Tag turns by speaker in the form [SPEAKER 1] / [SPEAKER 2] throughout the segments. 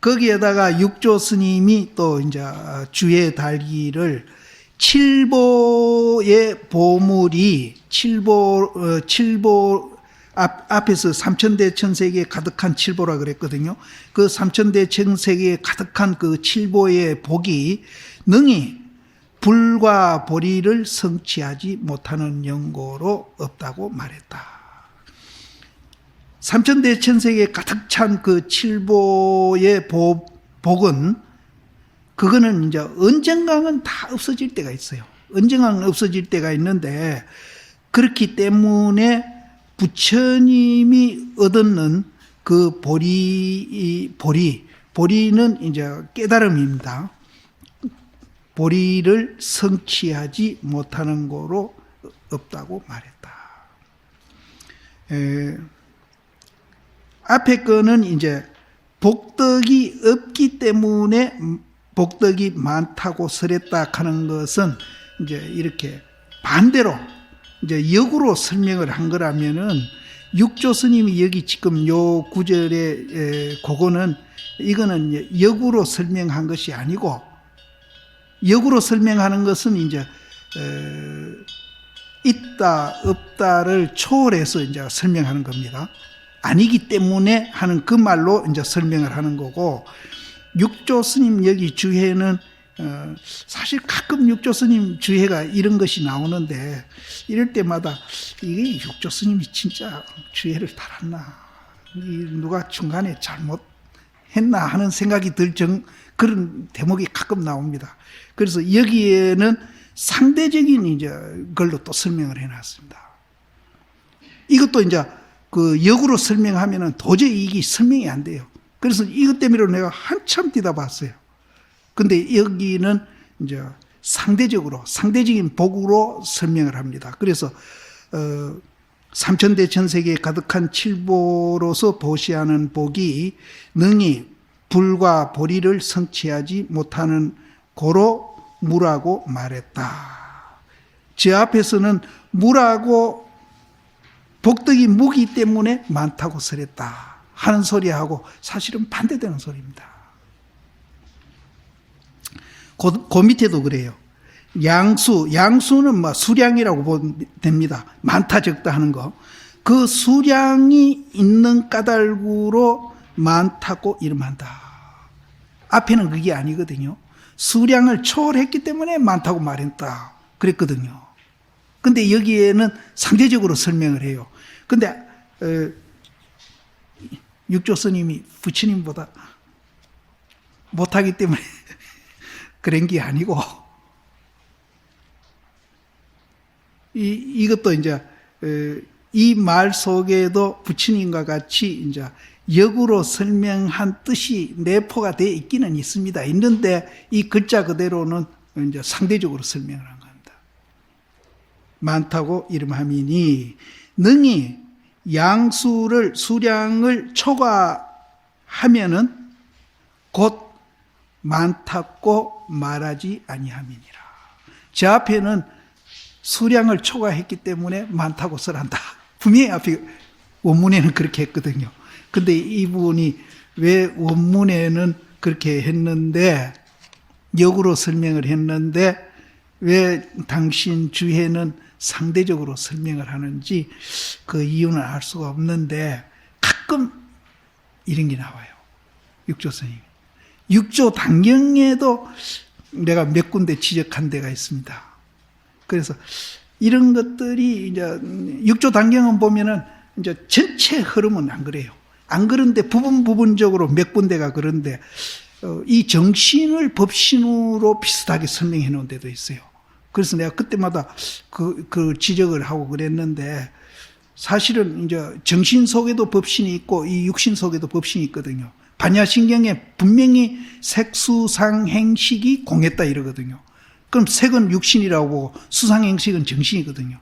[SPEAKER 1] 거기에다가 육조 스님이 또 이제 주에 달기를 칠보의 보물이 칠보 앞에서 삼천대천세계에 가득한 칠보라 그랬거든요. 그 삼천대천세계에 가득한 그 칠보의 복이 능히 불과 보리를 성취하지 못하는 연고로 없다고 말했다. 삼천대천세계에 가득 찬 그 칠보의 복은 그거는 이제 언젠가는 다 없어질 때가 있어요. 언젠가는 없어질 때가 있는데 그렇기 때문에 부처님이 얻는 그 보리는 이제 깨달음입니다. 보리를 성취하지 못하는 거로 없다고 말했다. 앞에 거는 이제 복덕이 없기 때문에 복덕이 많다고 설했다 하는 것은 이제 이렇게 반대로 이제 역으로 설명을 한 거라면은 육조 스님이 여기 지금 요 구절에 그거는 이거는 역으로 설명한 것이 아니고 역으로 설명하는 것은 이제 있다 없다를 초월해서 이제 설명하는 겁니다. 아니기 때문에 하는 그 말로 이제 설명을 하는 거고 육조 스님 여기 주해는 사실 가끔 육조 스님 주해가 이런 것이 나오는데 이럴 때마다 이게 육조 스님이 진짜 주해를 달았나 누가 중간에 잘못했나 하는 생각이 들 그런 대목이 가끔 나옵니다. 그래서 여기에는 상대적인 이제 걸로 또 설명을 해놨습니다. 이것도 이제 그 역으로 설명하면은 도저히 이게 설명이 안 돼요. 그래서 이것 때문에 내가 한참 뒤다봤어요. 근데 여기는 이제 상대적인 복으로 설명을 합니다. 그래서 삼천대천세계에 가득한 칠보로서 보시하는 복이 능히 불과 보리를 성취하지 못하는 고로 무라고 말했다. 제 앞에서는 무라고 복덕이 무기 때문에 많다고 설했다 하는 소리하고 사실은 반대되는 소리입니다. 그 밑에도 그래요. 양수는 뭐 수량이라고 보면 됩니다. 많다 적다 하는 거. 그 수량이 있는 까닭으로 많다고 이름한다. 앞에는 그게 아니거든요. 수량을 초월했기 때문에 많다고 말했다 그랬거든요. 근데 여기에는 상대적으로 설명을 해요. 근데 육조 스님이 부처님보다 못하기 때문에 그런 게 아니고 이것도 이제 이 말 속에도 부처님과 같이 이제 역으로 설명한 뜻이 내포가 되어 있기는 있습니다. 있는데 이 글자 그대로는 이제 상대적으로 설명을 한 겁니다. 많다고 이름하미니 능히 수량을 초과하면은 곧 많다고 말하지 아니함이니라. 제 앞에는 수량을 초과했기 때문에 많다고 설한다. 분명히 앞에 원문에는 그렇게 했거든요. 근데 이분이 왜 원문에는 그렇게 했는데 역으로 설명을 했는데 왜 당신 주해는 상대적으로 설명을 하는지 그 이유는 알 수가 없는데 가끔 이런 게 나와요. 육조 스님. 육조 당경에도 내가 몇 군데 지적한 데가 있습니다. 그래서 이런 것들이 이제 육조 당경은 보면은 이제 전체 흐름은 안 그래요. 안 그런데 부분적으로 몇 군데가 그런데 이 정신을 법신으로 비슷하게 설명해 놓은 데도 있어요. 그래서 내가 그때마다 그 지적을 하고 그랬는데 사실은 이제 정신 속에도 법신이 있고 이 육신 속에도 법신이 있거든요. 반야신경에 분명히 색수상행식이 공했다 이러거든요. 그럼 색은 육신이라고 보고 수상행식은 정신이거든요.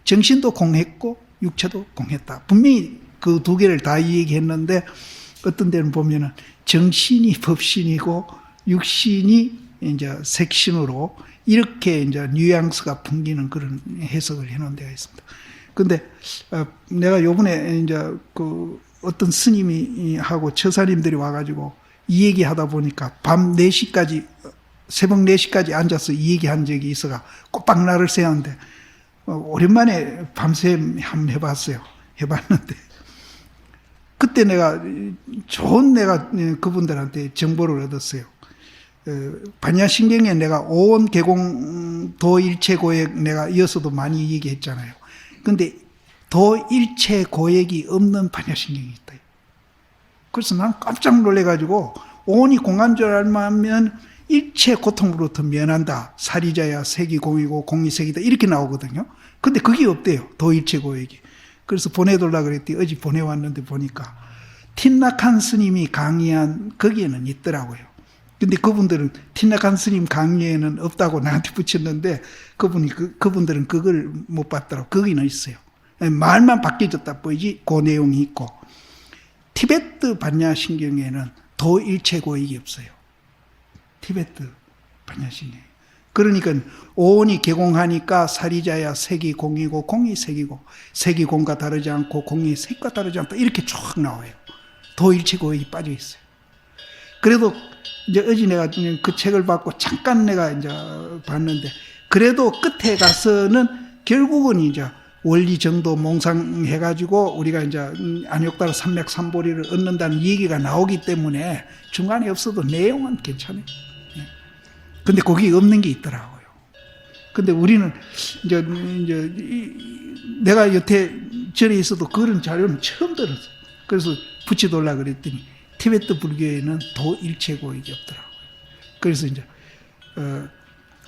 [SPEAKER 1] 정신도 공했고 육체도 공했다. 분명히 그 두 개를 다 얘기했는데 어떤 데는 보면은 정신이 법신이고 육신이 이제 색신으로 이렇게 이제 뉘앙스가 풍기는 그런 해석을 해놓은 데가 있습니다. 근데 내가 요번에 이제 그 어떤 스님이 하고 처사님들이 와가지고 이 얘기 하다 보니까 밤 4시까지, 새벽 4시까지 앉아서 이 얘기 한 적이 있어가 꼬박 나를 새었는데, 오랜만에 밤새 한번 해봤어요. 해봤는데, 그때 내가 그분들한테 정보를 얻었어요. 반야신경에 내가 오온 개공 도일체 고액 내가 이어서도 많이 얘기했잖아요. 근데 도일체 고액이 없는 반야신경이 있다. 그래서 난 깜짝 놀래가지고 오온이 공한 줄 알면 일체 고통으로부터 면한다. 사리자야 색이 공이고 공이 색이다. 이렇게 나오거든요. 근데 그게 없대요. 도일체 고액이. 그래서 보내달라 그랬더니 어제 보내왔는데 보니까 틴낙한 스님이 강의한 거기에는 있더라고요. 근데 그분들은 틴낙한 스님 강의에는 없다고 나한테 붙였는데 그분들은 그걸 못 봤더라고. 거기는 있어요. 말만 바뀌어졌다 보이지 그 내용이 있고, 티베트 반야신경에는 도일체 고액이 없어요. 티베트 반야신경. 그러니까 오온이 개공하니까 사리자야 색이 공이고 공이 색이고 색이 공과 다르지 않고 공이 색과 다르지 않다. 이렇게 쭉 나와요. 도일체 고액이 빠져 있어요. 그래도 이제 어제 내가 그 책을 받고 잠깐 내가 이제 봤는데, 그래도 끝에 가서는 결국은 이제 원리 정도 몽상해가지고 우리가 이제 안욕달 삼맥 삼보리를 얻는다는 얘기가 나오기 때문에 중간에 없어도 내용은 괜찮아요. 근데 거기 없는 게 있더라고요. 근데 우리는 이제 내가 여태 절에 있어도 그런 자료는 처음 들었어. 그래서 붙여달라 그랬더니 티베트 불교에는 도일체 고액이 없더라고요. 그래서 이제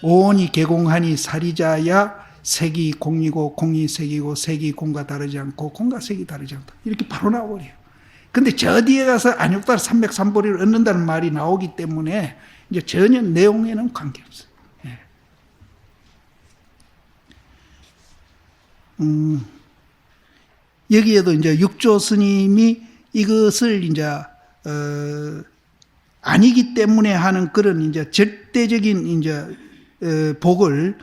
[SPEAKER 1] 오온이 개공하니 사리자야 색이 공이고 공이 색이고 색이 공과 다르지 않고 공과 색이 다르지 않다. 이렇게 바로 나와버려요. 근데 저 뒤에 가서 안욕달 삼맥삼보리를 얻는다는 말이 나오기 때문에 이제 전혀 내용에는 관계없어요. 예. 여기에도 이제 육조 스님이 이것을 이제 아니기 때문에 하는 그런 이제 절대적인 이제 복을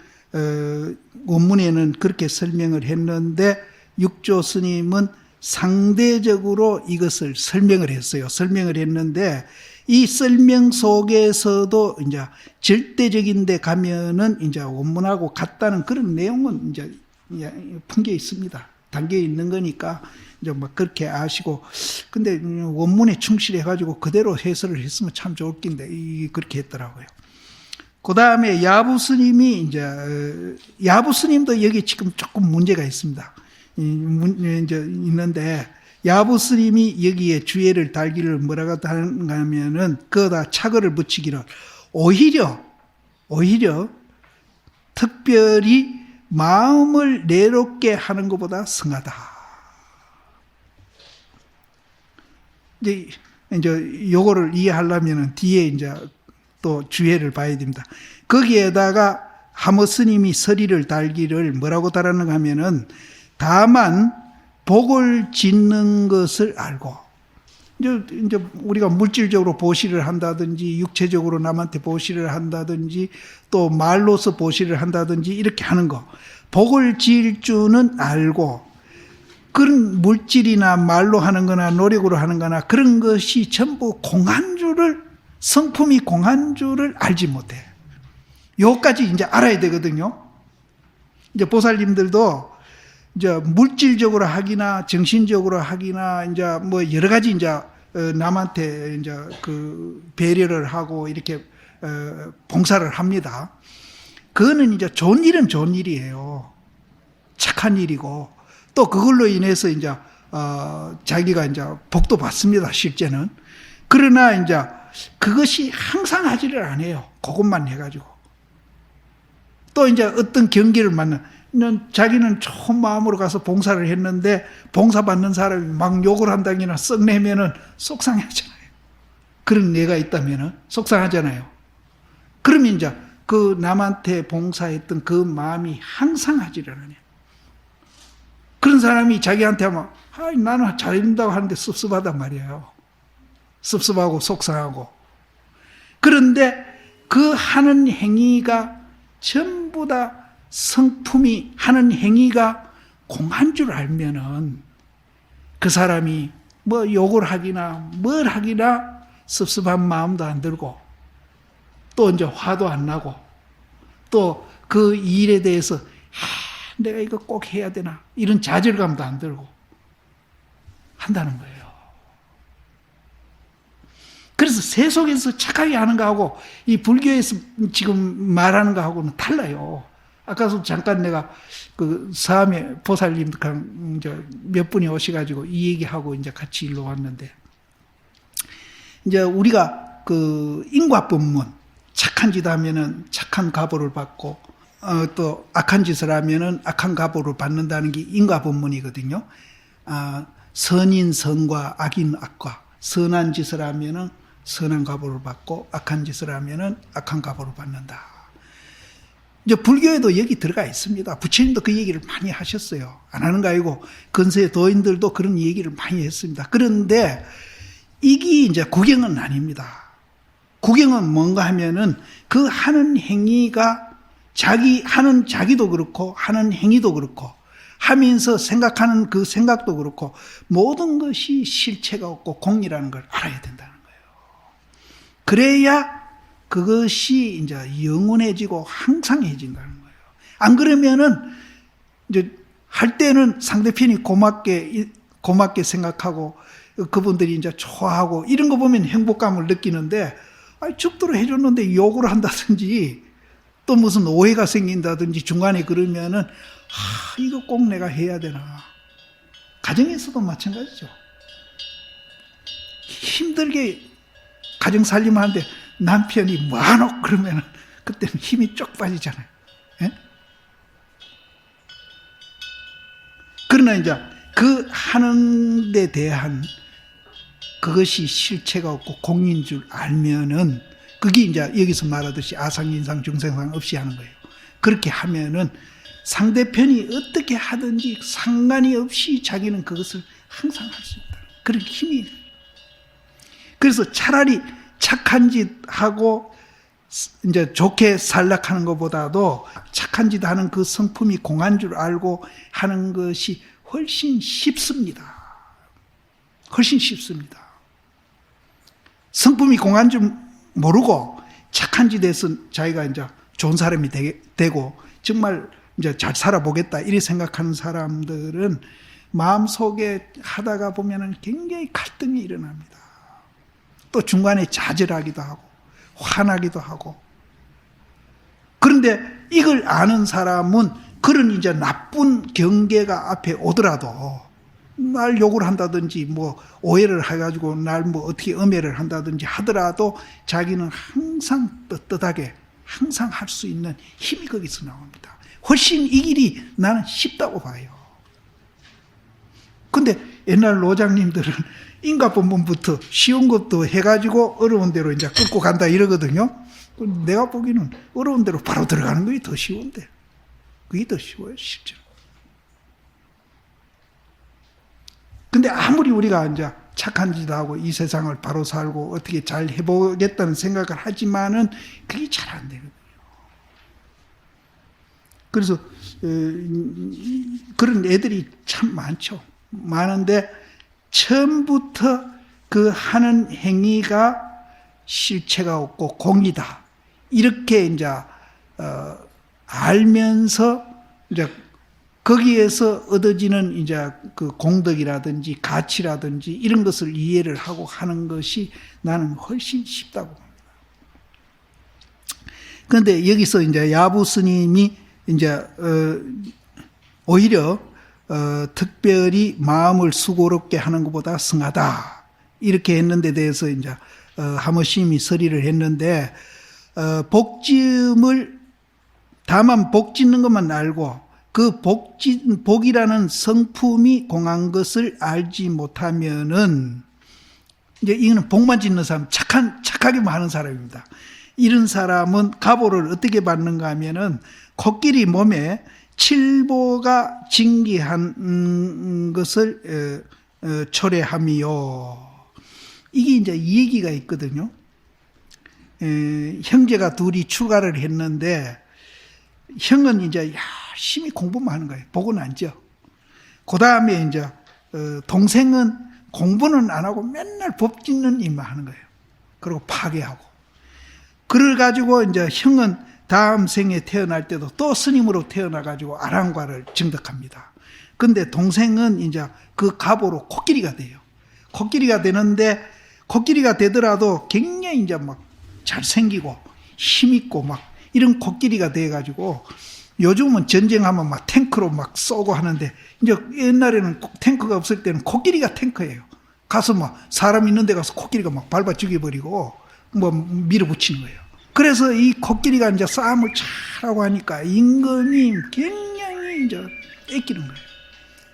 [SPEAKER 1] 원문에는 그렇게 설명을 했는데, 육조 스님은 상대적으로 이것을 설명을 했어요. 설명을 했는데 이 설명 속에서도 이제 절대적인데 가면은 이제 원문하고 같다는 그런 내용은 이제 풍겨 있습니다. 담겨 있는 거니까 이제 막 그렇게 아시고, 근데 원문에 충실해가지고 그대로 해설을 했으면 참 좋을 텐데 그렇게 했더라고요. 그 다음에 야부 스님이 이제 야부 스님도 여기 지금 조금 문제가 있습니다. 이제 있는데, 야부 스님이 여기에 주예를 달기를 뭐라고 하냐면은 거기다 차거를 붙이기를 오히려 특별히 마음을 내롭게 하는 것보다 성하다. 이제 요거를 이해하려면은 뒤에 이제 또 주예를 봐야 됩니다. 거기에다가 하모 스님이 서리를 달기를 뭐라고 달았는가 하면은 다만 복을 짓는 것을 알고, 이제 우리가 물질적으로 보시를 한다든지 육체적으로 남한테 보시를 한다든지 또 말로서 보시를 한다든지 이렇게 하는 거, 복을 지을 줄은 알고, 그런 물질이나 말로 하는 거나 노력으로 하는 거나 그런 것이 전부 공한 줄을, 성품이 공한 줄을 알지 못해. 요까지 이제 알아야 되거든요. 이제 보살님들도 이제 물질적으로 하기나 정신적으로 하기나 이제 뭐 여러 가지 이제 남한테 이제 그 배려를 하고 이렇게 봉사를 합니다. 그거는 이제 좋은 일은 좋은 일이에요. 착한 일이고, 또 그걸로 인해서 이제 자기가 이제 복도 받습니다. 실제는. 그러나 이제 그것이 항상 하지를 않아요. 그것만 해가지고. 또 이제 어떤 경기를 자기는 좋은 마음으로 가서 봉사를 했는데 봉사받는 사람이 막 욕을 한다거나 썩내면은 속상하잖아요. 그런 예가 있다면은 속상하잖아요. 그러면 이제 그 남한테 봉사했던 그 마음이 항상 하지를 않아요. 그런 사람이 자기한테 하면 나는 잘해준다고 하는데 섭섭하단 말이에요. 섭섭하고 속상하고. 그런데 그 하는 행위가 전부 다 성품이, 하는 행위가 공한 줄 알면은 그 사람이 뭐 욕을 하기나 뭘 하기나 섭섭한 마음도 안 들고 또 이제 화도 안 나고 또 그 일에 대해서 내가 이거 꼭 해야 되나 이런 좌절감도 안 들고 한다는 거예요. 그래서 세속에서 착하게 하는 거하고 이 불교에서 지금 말하는 거하고는 달라요. 아까도 잠깐 내가 그 사암의 보살님 몇 분이 오셔가지고 이 얘기하고 이제 같이 일로 왔는데, 이제 우리가 그 인과법문, 착한 짓 하면은 착한 가보를 받고, 또 악한 짓을 하면은 악한 가보를 받는다는 게 인과법문이거든요. 선인 선과 악인 악과, 선한 짓을 하면은 선한 가보를 받고 악한 짓을 하면은 악한 가보를 받는다. 이제 불교에도 여기 들어가 있습니다. 부처님도 그 얘기를 많이 하셨어요. 안 하는 거 아니고 근세 도인들도 그런 얘기를 많이 했습니다. 그런데 이게 이제 구경은 아닙니다. 구경은 뭔가 하면은 그 하는 행위가 자기도 그렇고 하는 행위도 그렇고 하면서 생각하는 그 생각도 그렇고 모든 것이 실체가 없고 공이라는 걸 알아야 된다는 거예요. 그래야 그것이 이제 영원해지고 항상해진다는 거예요. 안 그러면은 이제 할 때는 상대편이 고맙게 생각하고 그분들이 이제 좋아하고 이런 거 보면 행복감을 느끼는데, 죽도록 해줬는데 욕을 한다든지 또 무슨 오해가 생긴다든지 중간에 그러면은 이거 꼭 내가 해야 되나. 가정에서도 마찬가지죠. 힘들게 가정 살림하는데 남편이 뭐하노? 그러면은 그때는 힘이 쭉 빠지잖아요. 예? 그러나 이제 그 하는 데 대한 그것이 실체가 없고 공인 줄 알면은 그게 이제 여기서 말하듯이 아상인상 중생상 없이 하는 거예요. 그렇게 하면은 상대편이 어떻게 하든지 상관이 없이 자기는 그것을 항상 할 수 있다. 그런 힘이. 그래서 차라리 착한 짓 하고 이제 좋게 살락하는 것보다도 착한 짓 하는 그 성품이 공한 줄 알고 하는 것이 훨씬 쉽습니다. 훨씬 쉽습니다. 성품이 공한 줄 모르고 착한 짓에서 자기가 이제 좋은 사람이 되고 정말 이제 잘 살아보겠다 이렇게 생각하는 사람들은 마음속에 하다가 보면은 굉장히 갈등이 일어납니다. 또 중간에 좌절하기도 하고 화나기도 하고. 그런데 이걸 아는 사람은 그런 이제 나쁜 경계가 앞에 오더라도 날 욕을 한다든지 뭐 오해를 해가지고 날 뭐 어떻게 음해를 한다든지 하더라도 자기는 항상 떳떳하게 항상 할 수 있는 힘이 거기서 나옵니다. 훨씬 이 길이 나는 쉽다고 봐요. 근데 옛날 노장님들은 인과법문부터 쉬운 것도 해가지고 어려운 대로 이제 끌고 간다 이러거든요. 내가 보기에는 어려운 대로 바로 들어가는 것이 더 쉬운데, 그게 더 쉬워요, 실제로. 근데 아무리 우리가 이제 착한 짓 하고 이 세상을 바로 살고 어떻게 잘 해보겠다는 생각을 하지만은 그게 잘 안 되거든요. 그래서 그런 애들이 참 많죠. 많은데 처음부터 그 하는 행위가 실체가 없고 공이다. 이렇게 이제 알면서 이제 거기에서 얻어지는 이제 그 공덕이라든지 가치라든지 이런 것을 이해를 하고 하는 것이 나는 훨씬 쉽다고 봅니다. 그런데 여기서 이제 야부 스님이 이제 오히려 특별히 마음을 수고롭게 하는 것보다 승하다 이렇게 했는데 대해서 이제 하모심이 서리를 했는데, 다만 복 짓는 것만 알고 그 복이라는 성품이 공한 것을 알지 못하면은, 이제 이거는 복만 짓는 사람, 착하게만 하는 사람입니다. 이런 사람은 가보를 어떻게 받는가 하면은 코끼리 몸에 칠보가 징기한 것을 초래함이요. 이게 이제 이 얘기가 있거든요. 형제가 둘이 출가를 했는데 형은 이제 열심히 공부만 하는 거예요. 복은 안죠. 그 다음에 이제 동생은 공부는 안 하고 맨날 법 짓는 일만 하는 거예요. 그리고 파괴하고. 그래가지고 이제 형은 다음 생에 태어날 때도 또 스님으로 태어나가지고 아랑과를 증득합니다. 근데 동생은 이제 그 갑오로 코끼리가 돼요. 코끼리가 되는데, 코끼리가 되더라도 굉장히 이제 막 잘생기고 힘있고 막 이런 코끼리가 돼가지고 요즘은 전쟁하면 막 탱크로 막 쏘고 하는데, 이제 옛날에는 탱크가 없을 때는 코끼리가 탱크예요. 가서 막 사람 있는 데 가서 코끼리가 막 밟아 죽여버리고 뭐 밀어붙이는 거예요. 그래서 이 코끼리가 이제 싸움을 잘하고 하니까 임금이 굉장히 이제 뺏기는 거예요.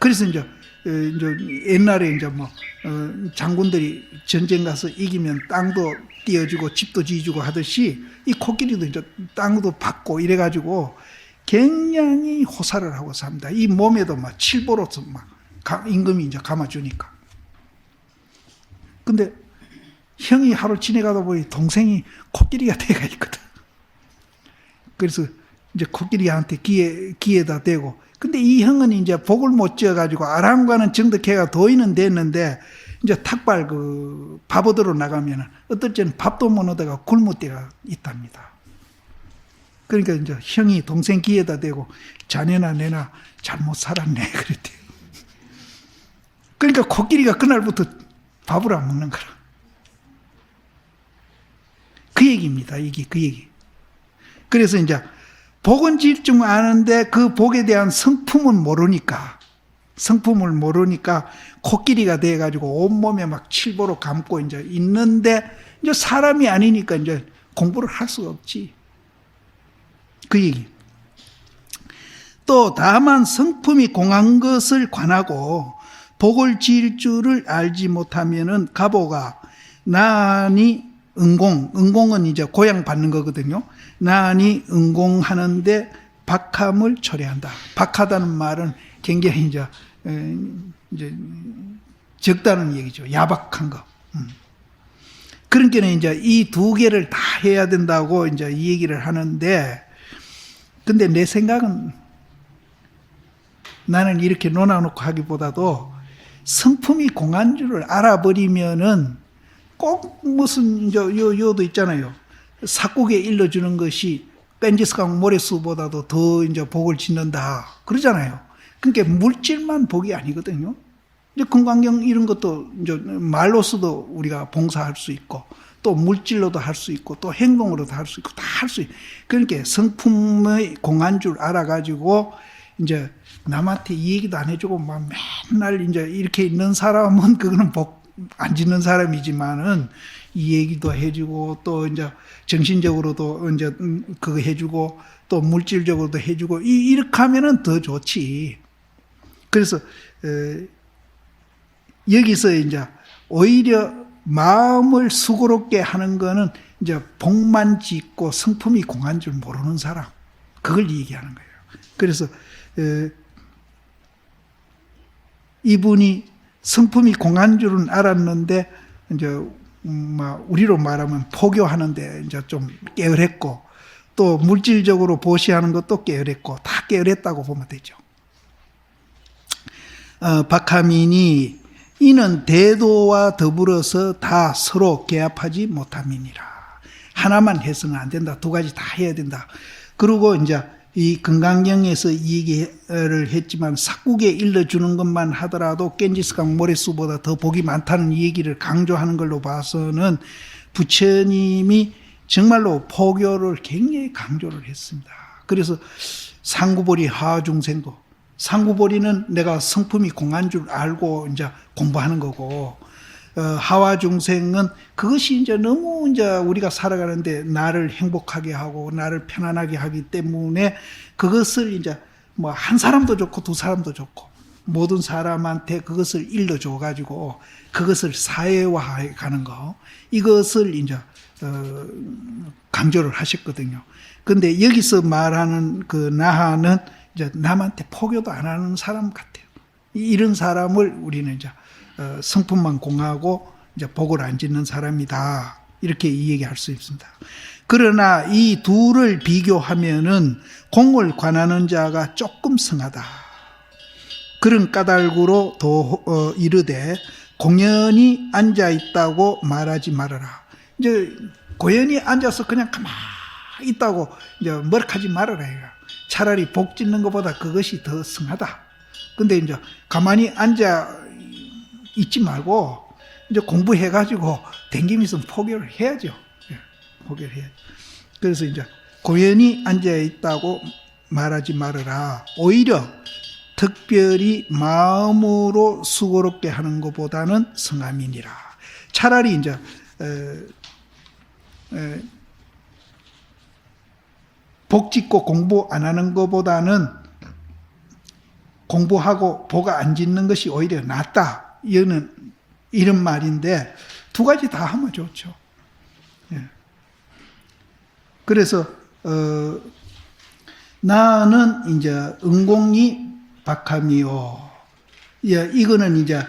[SPEAKER 1] 그래서 이제 옛날에 이제 뭐 장군들이 전쟁 가서 이기면 땅도 띄워주고 집도 지어주고 하듯이 이 코끼리도 이제 땅도 받고 이래가지고 굉장히 호사를 하고 삽니다. 이 몸에도 막 칠보로서 막 임금이 이제 감아주니까. 근데 형이 하루 지내가다 보니 동생이 코끼리가 돼가 있거든. 그래서 이제 코끼리한테 귀에다 대고, 근데 이 형은 이제 복을 못 지어가지고 아랑과는 정득해가 도인은 됐는데, 이제 탁발 그 바보들로 나가면은 어떨 때는 밥도 못 얻어가 굶을 때가 있답니다. 그러니까 이제 형이 동생 귀에다 대고, 자네나 내나 잘못 살았네 그랬대요. 그러니까 코끼리가 그날부터 밥을 안 먹는 거라. 그 얘기입니다. 이게 그 얘기. 그래서 이제 복은 질 줄 아는데 그 복에 대한 성품을 모르니까 코끼리가 돼가지고 온몸에 막 칠보로 감고 이제 있는데, 이제 사람이 아니니까 이제 공부를 할 수가 없지. 그 얘기. 또 다만 성품이 공한 것을 관하고 복을 지을 줄을 알지 못하면은 갑오가 나니 응공은 이제 고양 받는 거거든요. 나니 응공하는데 박함을 초래한다. 박하다는 말은 굉장히 이제 적다는 얘기죠. 야박한 거. 그러니까 이제 이 두 개를 다 해야 된다고 이제 이 얘기를 하는데, 근데 내 생각은 나는 이렇게 논아놓고 하기보다도 성품이 공한 줄을 알아버리면은 꼭 무슨 요도 있잖아요. 사국에 일러주는 것이 뺀지스강 모래수보다도 더 이제 복을 짓는다 그러잖아요. 그러니까 물질만 복이 아니거든요. 이제 금강경 이런 것도 이제 말로서도 우리가 봉사할 수 있고, 또 물질로도 할 수 있고, 또 행동으로도 할 수 있고, 다 할 수 있고. 그러니까 성품의 공한 줄 알아가지고 이제 남한테 이 얘기도 안 해주고 막 맨날 이제 이렇게 있는 사람은 그거는 복 안 짓는 사람이지만은 이 얘기도 해주고, 또 이제 정신적으로도 이제 그거 해주고, 또 물질적으로도 해주고, 이렇게 하면은 더 좋지. 그래서 여기서 이제 오히려 마음을 수고롭게 하는 거는 이제 복만 짓고 성품이 공한 줄 모르는 사람, 그걸 얘기하는 거예요. 그래서 이분이 성품이 공한 줄은 알았는데 이제 우리로 말하면 포교하는데 이제 좀 게으랬고, 또 물질적으로 보시하는 것도 게으랬고, 다 게으랬다고 보면 되죠. 박하민이 이는 대도와 더불어서 다 서로 개합하지 못함이니라. 하나만 해서는 안 된다. 두 가지 다 해야 된다. 그리고 이제 이 금강경에서 이 얘기를 했지만 사국에 일러주는 것만 하더라도 깬지스강 모래수보다 더 복이 많다는 이 얘기를 강조하는 걸로 봐서는 부처님이 정말로 포교를 굉장히 강조를 했습니다. 그래서 상구보리 하중생도, 상구보리는 내가 성품이 공한 줄 알고 이제 공부하는 거고, 하와 중생은 그것이 이제 너무 이제 우리가 살아가는데 나를 행복하게 하고 나를 편안하게 하기 때문에 그것을 이제 뭐 한 사람도 좋고 두 사람도 좋고 모든 사람한테 그것을 일러줘 가지고 그것을 사회화해 가는 거, 이것을 이제 강조를 하셨거든요. 근데 여기서 말하는 그 나하는 이제 남한테 포교도 안 하는 사람 같아요. 이런 사람을 우리는 이제 성품만 공하고 이제 복을 안 짓는 사람이다, 이렇게 이 얘기할 수 있습니다. 그러나 이 둘을 비교하면은 공을 관하는 자가 조금 성하다. 그런 까닭으로 이르되 공연히 앉아 있다고 말하지 말아라. 이제 고연히 앉아서 그냥 가만히 있다고 이제 머락하지 말아라 해요. 차라리 복 짓는 것보다 그것이 더 승하다. 근데 이제 가만히 앉아 있지 말고 이제 공부해가지고 댕김 있으면 포기를 해야죠. 예, 포기를 해야죠. 그래서 이제 고연히 앉아 있다고 말하지 말아라. 오히려 특별히 마음으로 수고롭게 하는 것보다는 성함이니라. 차라리 이제 복 짓고 공부 안 하는 것보다는 공부하고 복 안 짓는 것이 오히려 낫다. 이런 말인데 두 가지 다 하면 좋죠. 예. 그래서 나는 이제 은공이 박함이요. 예, 이거는 이제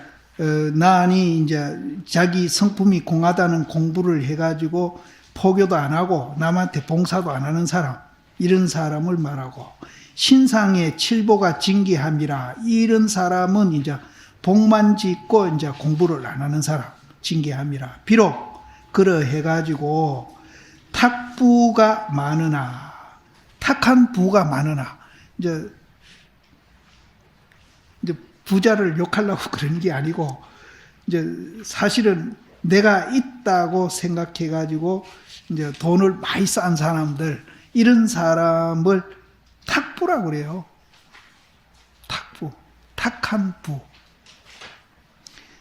[SPEAKER 1] 나니 이제 자기 성품이 공하다는 공부를 해가지고 포교도 안 하고 남한테 봉사도 안 하는 사람, 이런 사람을 말하고, 신상의 칠보가 징계함이라, 이런 사람은 이제 복만 짓고 이제 공부를 안 하는 사람, 징계함이라. 비록 그러해가지고 탁부가 많으나, 탁한 부가 많으나, 이제 부자를 욕하려고 그러는 게 아니고, 이제 사실은 내가 있다고 생각해가지고 이제 돈을 많이 쌓은 사람들, 이런 사람을 탁부라고 그래요. 탁부, 탁한 부.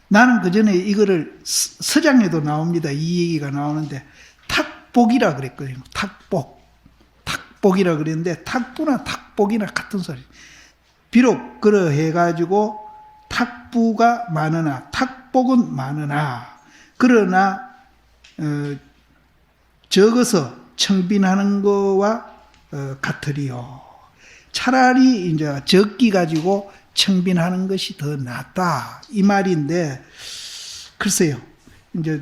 [SPEAKER 1] 나는 그 전에 이거를 서장에도 나옵니다. 이 얘기가 나오는데 탁복이라 그랬거든요. 탁복, 탁복이라 그랬는데 탁부나 탁복이나 같은 소리. 비록 그러해가지고 탁부가 많으나, 탁복은 많으나, 그러나 적어서 청빈하는 거와 같으리요. 차라리 이제 적기 가지고 청빈하는 것이 더 낫다, 이 말인데, 글쎄요, 이제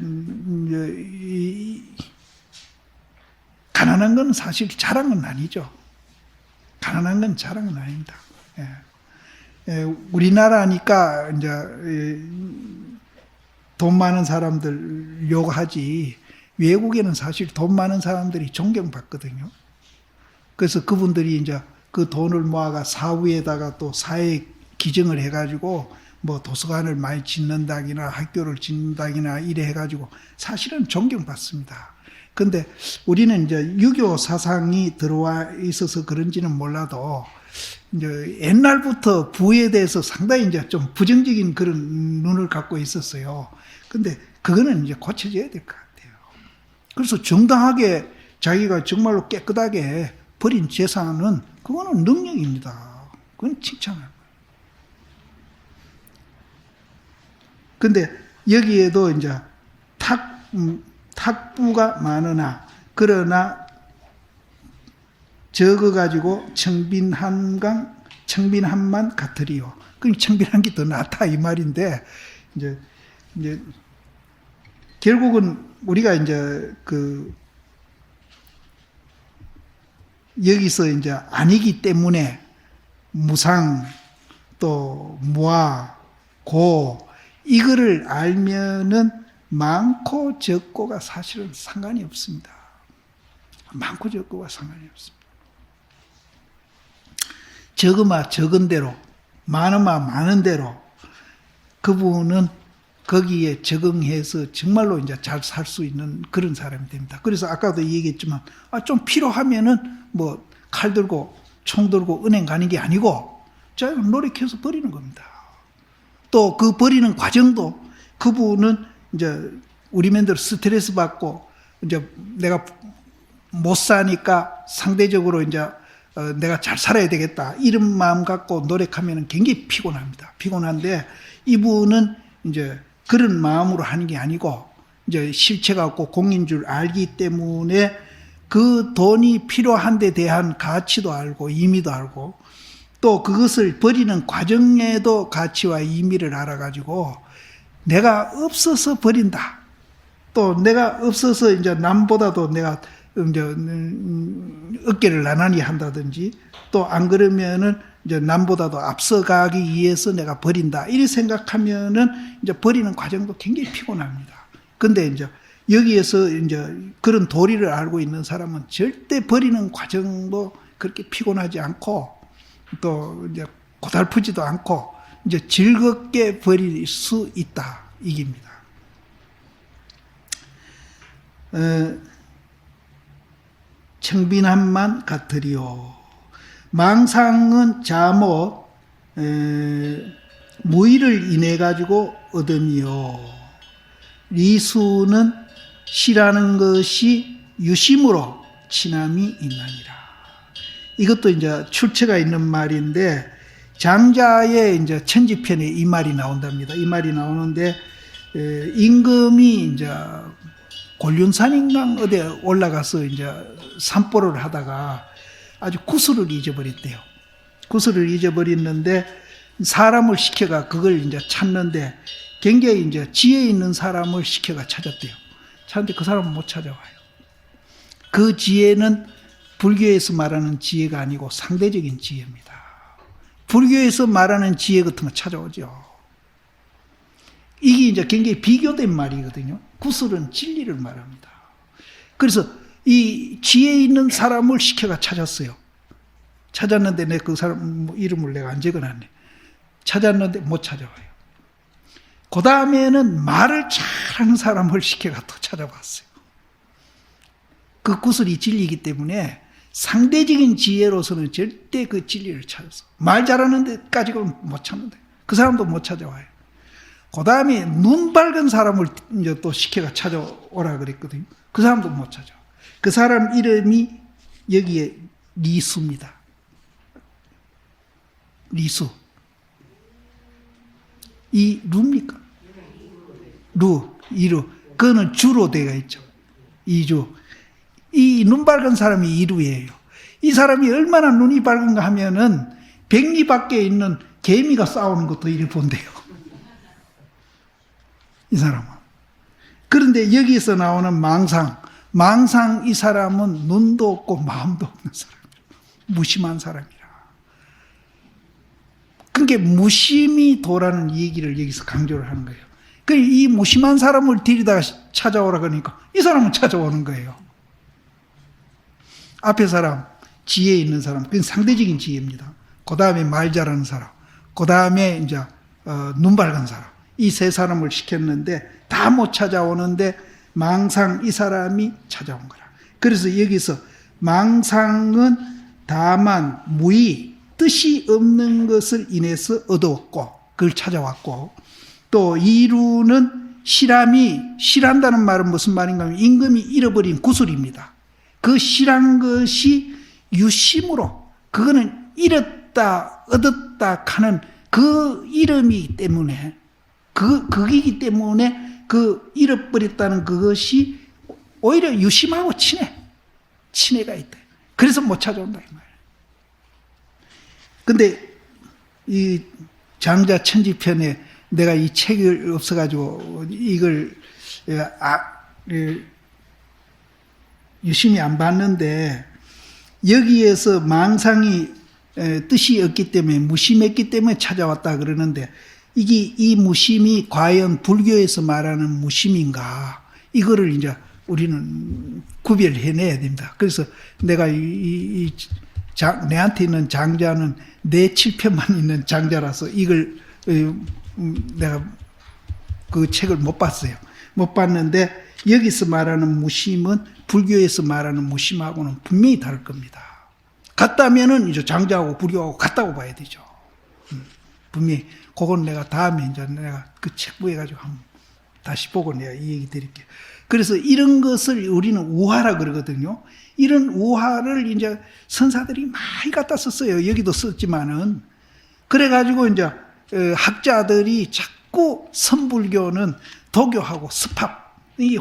[SPEAKER 1] 가난한 건 사실 자랑은 아니죠. 가난한 건 자랑은 아닙니다. 예. 우리나라니까 이제 돈 많은 사람들 욕하지, 외국에는 사실 돈 많은 사람들이 존경받거든요. 그래서 그분들이 이제 그 돈을 모아가 사후에다가 또 사회 기증을 해가지고 뭐 도서관을 많이 짓는다기나 학교를 짓는다기나 이래 해가지고 사실은 존경받습니다. 근데 우리는 이제 유교 사상이 들어와 있어서 그런지는 몰라도 이제 옛날부터 부에 대해서 상당히 이제 좀 부정적인 그런 눈을 갖고 있었어요. 근데 그거는 이제 고쳐져야 될 것 같아요. 그래서 정당하게 자기가 정말로 깨끗하게 버린 재산은 그거는 능력입니다. 그건 칭찬할 거예요. 근데 여기에도 이제 탁부가 많으나, 그러나 적어가지고 청빈함만 같으리요. 그럼 청빈한 게 더 낫다, 이 말인데, 이제 결국은 우리가 이제 여기서 이제 아니기 때문에 무상, 또 무아, 고, 이거를 알면은 많고 적고가 사실은 상관이 없습니다. 많고 적고가 상관이 없습니다. 적으마 적은 대로, 많으마 많은 대로 그분은 거기에 적응해서 정말로 이제 잘 살 수 있는 그런 사람이 됩니다. 그래서 아까도 얘기했지만, 좀 필요하면은 뭐 칼 들고 총 들고 은행 가는 게 아니고 자기가 노력해서 버리는 겁니다. 또 그 버리는 과정도 그분은 이제 우리맨들 스트레스 받고 이제 내가 못 사니까 상대적으로 이제 내가 잘 살아야 되겠다, 이런 마음 갖고 노력하면 굉장히 피곤합니다. 피곤한데 이분은 이제 그런 마음으로 하는 게 아니고 이제 실체가 없고 공인 줄 알기 때문에 그 돈이 필요한 데 대한 가치도 알고 의미도 알고, 또 그것을 버리는 과정에도 가치와 의미를 알아가지고 내가 없어서 버린다, 또 내가 없어서 이제 남보다도 내가 이제 어깨를 나란히 한다든지, 또 안 그러면은 이제 남보다도 앞서가기 위해서 내가 버린다, 이렇게 생각하면은 이제 버리는 과정도 굉장히 피곤합니다. 근데 이제 여기에서 이제 그런 도리를 알고 있는 사람은 절대 버리는 과정도 그렇게 피곤하지 않고 또 이제 고달프지도 않고 이제 즐겁게 버릴 수 있다 이깁니다. 청빈함만 같으리요. 망상은 잠옷 무의를 인해 가지고 얻음이요. 리수는 시라는 것이 유심으로 친함이 있나니라. 이것도 이제 출처가 있는 말인데 장자의 이제 천지편에 이 말이 나온답니다. 이 말이 나오는데 임금이 이제 곤륜산인강 어디에 올라가서 이제 산보를 하다가 아주 구슬을 잊어버렸대요. 구슬을 잊어버렸는데 사람을 시켜가 그걸 이제 찾는데 굉장히 이제 지혜 있는 사람을 시켜가 찾았대요. 찾는데 그 사람은 못 찾아와요. 그 지혜는 불교에서 말하는 지혜가 아니고 상대적인 지혜입니다. 불교에서 말하는 지혜 같은 거 찾아오죠. 이게 이제 굉장히 비교된 말이거든요. 구슬은 진리를 말합니다. 그래서 이 지혜 있는 사람을 시켜가 찾았어요. 찾았는데 내 그 사람 이름을 내가 안 적어놨네. 찾았는데 못 찾아와요. 그 다음에는 말을 잘하는 사람을 시켜가 또 찾아봤어요. 그 구슬이 진리이기 때문에 상대적인 지혜로서는 절대 그 진리를 찾아서 말 잘하는 데까지는 못 찾는데 그 사람도 못 찾아와요. 그 다음에 눈 밝은 사람을 이제 또 시켜가 찾아오라 그랬거든요. 그 사람도 못 찾아와. 그 사람 이름이 여기에 리수입니다. 리수. 이 루입니까? 루, 이루. 그거는 주로 되어 있죠. 이주. 이 눈 밝은 사람이 이루예요. 이 사람이 얼마나 눈이 밝은가 하면은 백리 밖에 있는 개미가 싸우는 것도 이리 본대요. 이 사람은. 그런데 여기서 나오는 망상 이 사람은 눈도 없고 마음도 없는 사람이에요. 무심한 사람이라. 그러니까 무심이 도라는 얘기를 여기서 강조를 하는 거예요. 이 무심한 사람을 데리다가 찾아오라 그러니까 이 사람은 찾아오는 거예요. 앞에 사람, 지혜 있는 사람, 그건 상대적인 지혜입니다. 그 다음에 말 잘하는 사람, 그 다음에 이제 눈 밝은 사람, 이 세 사람을 시켰는데 다 못 찾아오는데 망상 이 사람이 찾아온 거라. 그래서 여기서 망상은 다만 무의, 뜻이 없는 것을 인해서 얻었고 그걸 찾아왔고, 또 이루는 실한다는 말은 무슨 말인가 하면 임금이 잃어버린 구슬입니다. 그 실한 것이 유심으로, 그거는 잃었다 얻었다 하는 그 이름이기 때문에, 그기기 때문에 그 잃어버렸다는 그것이 오히려 유심하고 친해가 있다. 그래서 못 찾아온다 이 말이에요. 근데 이 장자 천지편에 내가 이 책을 없어가지고 이걸 유심히 안 봤는데, 여기에서 망상이 뜻이 없기 때문에 무심했기 때문에 찾아왔다 그러는데, 이 무심이 과연 불교에서 말하는 무심인가, 이거를 이제 우리는 구별해내야 됩니다. 그래서 내가 내한테 있는 장자는 4-7편만 있는 장자라서 이걸 내가 그 책을 못 봤어요. 못 봤는데 여기서 말하는 무심은 불교에서 말하는 무심하고는 분명히 다를 겁니다. 같다면은 이제 장자하고 불교하고 같다고 봐야 되죠. 분명히. 그건 내가 다음에 이제 내가 그 책 구해가지고 한번 다시 보고 내가 이 얘기 드릴게요. 그래서 이런 것을 우리는 우화라 그러거든요. 이런 우화를 이제 선사들이 많이 갖다 썼어요. 여기도 썼지만은. 그래가지고 이제 학자들이 자꾸 선불교는 도교하고 스팝이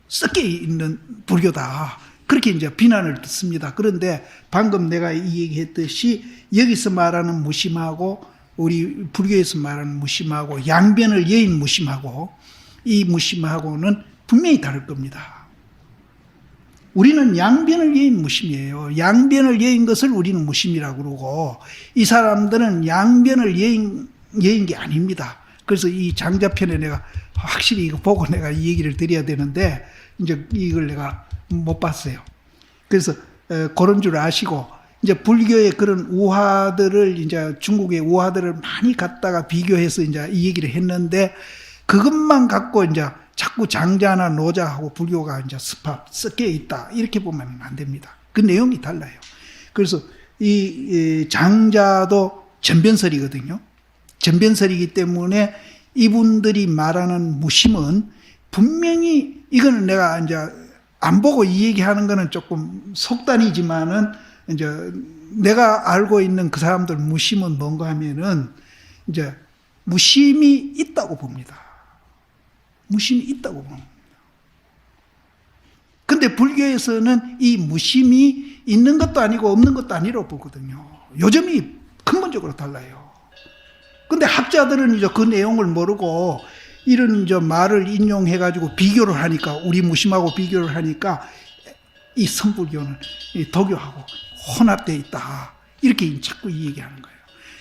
[SPEAKER 1] 섞여 있는 불교다, 그렇게 이제 비난을 듣습니다. 그런데 방금 내가 이 얘기했듯이 여기서 말하는 무심하고 우리 불교에서 말하는 무심하고 양변을 여인 무심하고 이 무심하고는 분명히 다를 겁니다. 우리는 양변을 여인 무심이에요. 양변을 여인 것을 우리는 무심이라고 그러고, 이 사람들은 양변을 여인 게 아닙니다. 그래서 이 장자편에 내가 확실히 이거 보고 내가 이 얘기를 드려야 되는데 이제 이걸 내가 못 봤어요. 그래서 그런 줄 아시고 이제 불교의 그런 우화들을 이제 중국의 우화들을 많이 갖다가 비교해서 이제 이 얘기를 했는데 그것만 갖고 이제 자꾸 장자나 노자하고 불교가 이제 섞여 있다 이렇게 보면 안 됩니다. 그 내용이 달라요. 그래서 이 장자도 전변설이거든요. 전변설이기 때문에 이분들이 말하는 무심은 분명히 이거는 내가 이제 안 보고 이 얘기하는 거는 조금 속단이지만은 이제 내가 알고 있는 그 사람들 무심은 뭔가 하면은 이제 무심이 있다고 봅니다. 무심이 있다고 봅니다. 근데 불교에서는 이 무심이 있는 것도 아니고 없는 것도 아니라고 보거든요. 요점이 근본적으로 달라요. 근데 학자들은 이제 그 내용을 모르고 이런 이제 말을 인용해가지고 비교를 하니까, 우리 무심하고 비교를 하니까 이 선불교는 이 도교하고 혼합되어 있다. 이렇게 자꾸 이 얘기하는 거예요.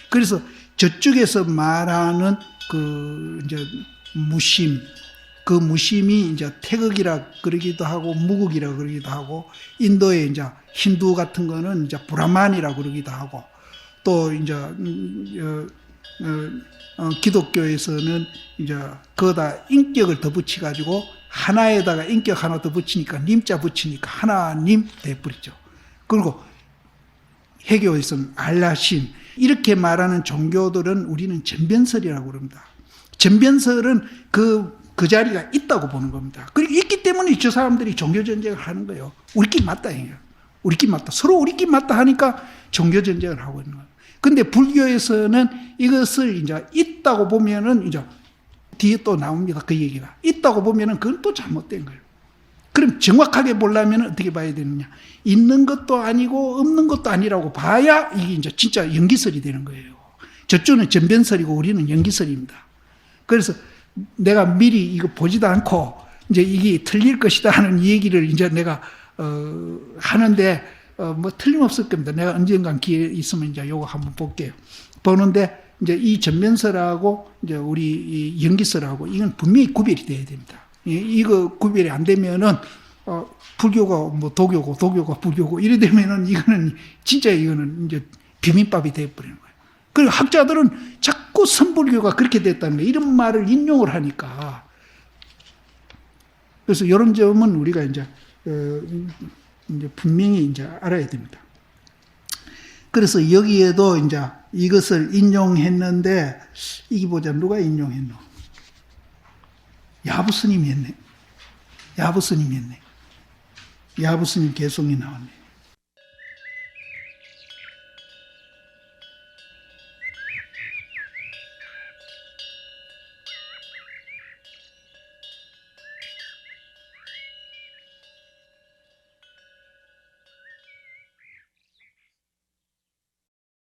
[SPEAKER 1] 그래서 저쪽에서 말하는 그 이제 무심, 그 무심이 이제 태극이라 그러기도 하고 무극이라 그러기도 하고, 인도의 이제 힌두 같은 거는 이제 브라만이라 그러기도 하고, 또 이제 기독교에서는 이제 거기다 인격을 더 붙여가지고 하나에다가 인격 하나 더 붙이니까 님자 붙이니까 하나님 돼버리죠. 그리고 해교에서는 알라신, 이렇게 말하는 종교들은 우리는 전변설이라고 그럽니다. 전변설은 그 자리가 있다고 보는 겁니다. 그리고 있기 때문에 저 사람들이 종교 전쟁을 하는 거예요. 우리끼리 맞다 이거예요. 우리끼리 맞다. 서로 우리끼리 맞다 하니까 종교 전쟁을 하고 있는 거예요. 근데 불교에서는 이것을 이제 있다고 보면은 이제 뒤에 또 나옵니다. 그 얘기가. 있다고 보면은 그건 또 잘못된 거예요. 그럼 정확하게 보려면 어떻게 봐야 되느냐. 있는 것도 아니고 없는 것도 아니라고 봐야 이게 이제 진짜 연기설이 되는 거예요. 저쪽은 전변설이고 우리는 연기설입니다. 그래서 내가 미리 이거 보지도 않고 이제 이게 틀릴 것이다 하는 얘기를 이제 내가 하는데 뭐 틀림없을 겁니다. 내가 언젠간 기회 있으면 이제 요거 한번 볼게요. 보는데 이제 이 전면설하고 이제 우리 이 연기설하고 이건 분명히 구별이 돼야 됩니다. 이거 구별이 안 되면은 불교가 뭐 도교고 도교가 불교고 이래 되면은 이거는 진짜 이거는 이제 비빔밥이 돼 버리는 거예요. 그리고 학자들은 자꾸 선불교가 그렇게 됐다는 거예요. 이런 말을 인용을 하니까. 그래서 이런 점은 우리가 이제 분명히 이제 알아야 됩니다. 그래서 여기에도 이제 이것을 인용했는데, 이게 보자, 누가 인용했노? 야부스님이 했네. 야부스님이 했네. 야부스님 개송이 나왔네.